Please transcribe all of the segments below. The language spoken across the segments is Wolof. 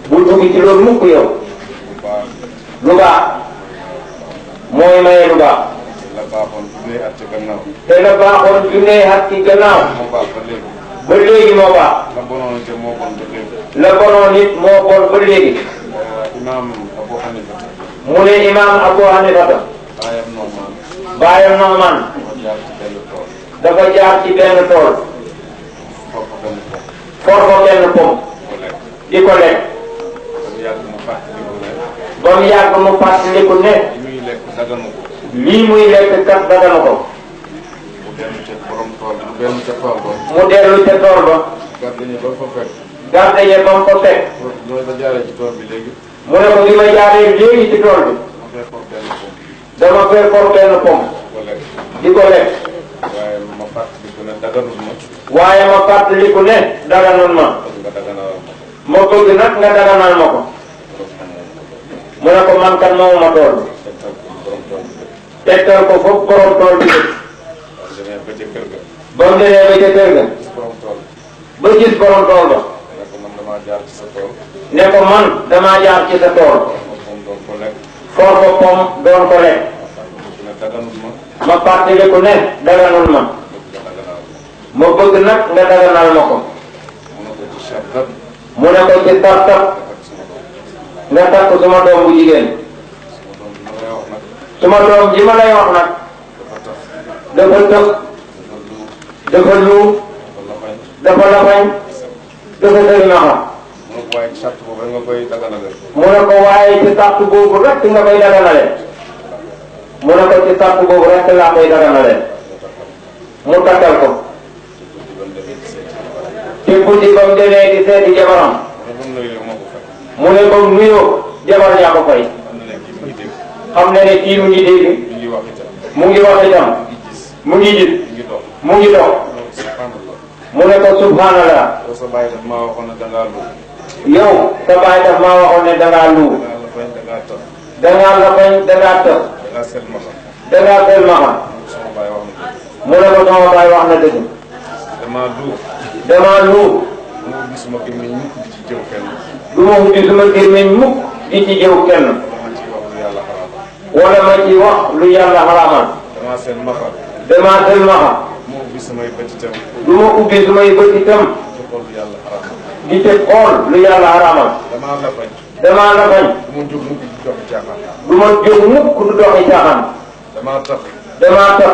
bul dugg ci loolu mukk yow lu baax mooy maye lu baax la baaxoon junne at ci gannaaw te la baaxoon junne at ci gannaaw moo baax ba léegi ba léegi moo baax la bonoon te moo bon ba léegi la bonoon it moo bon ba léegi imaam Abu Hanifa mu ne imaam Abu Hanifa baayam Noomaan dafa jaar ci benn tool for ko benn pom di ko lekk ba mu yàgg mu fàttaliku ne lii muy lekk kat daganu ko mu dellu ca tool ba garde ye ba mu ko fekk mu ne ko li ma jaaree léegi ci tool bi dama fee for benn pom di ko lekk waaye ma fàttaliku ne daganul ma ma bëgg nag nga daganal ma ko mu ne ko man kat moomu ma tool bi tegtal ko foofu borom tool bi ba mu demee ba ca kër ga ba gis borom tool ba ne ko man damaa jaar ci sa tool for ko pom doon ko lekk ma fàttaliku ne daganul ma ma bëgg nag nga daganal ma ko mu ne ko ci tartab nga takk suma doom bu jigéen suma doom ji ma lay wax nag dafa tëx dafa lu dafa lafañ dafa sëri naxa mu ne ko waaye ci sàrt boobu rek nga koy daganale mu ne ko ci sàrt boobu rek laa koy daganale mu takkal ko te guddi ba mu demee di seeti jabaram mu ne ba mu nuyoo jabar yaa ko fay xam ne ne kii mu ngi dégg mu ngi wax itam mu ngi gis mu ngi dox mu ne ko subhanallah yow sa baay daf maa waxoon ne dangaa lu dangaa la fañ dangaa tëx dangaa selmaxa mu ne ko sama baay wax na dëgg damaa lu du ma ubbi suma gémmiñ mukk di ci jëw kenn wala ma ci wax lu yàlla xaraamal damaa selmaxa du ma ubbi sumay bët itam di te xool lu yàlla xaraamal damaa la bañ du ma jóg mukk du doxi caaxaan damaa tax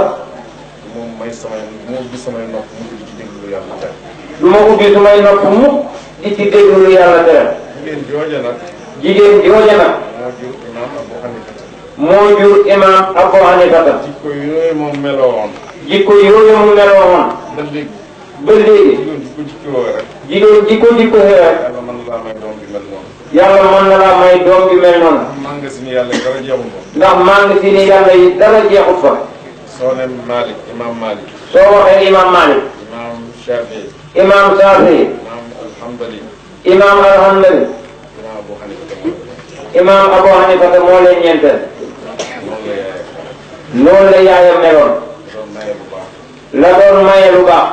du ma ubbi sumay nopp mukk di ci déglu lu yàlla tere jigéen jooja nag moo jur imaam Abu Hanifa jikko yooyu mu meloo woon ba léegi jigéen jikko rek yàlla mën na laa may doom bi mel noonu ndax magasin yàlla yi dara jeexut fa soo ne Malik imaam Malik soo waxee imaam Malik imaam Shafi imaam Alhanbali imaam Abu Hanifa moo leen ñeenteel noonu la yaayam meloon la doon maye lu baax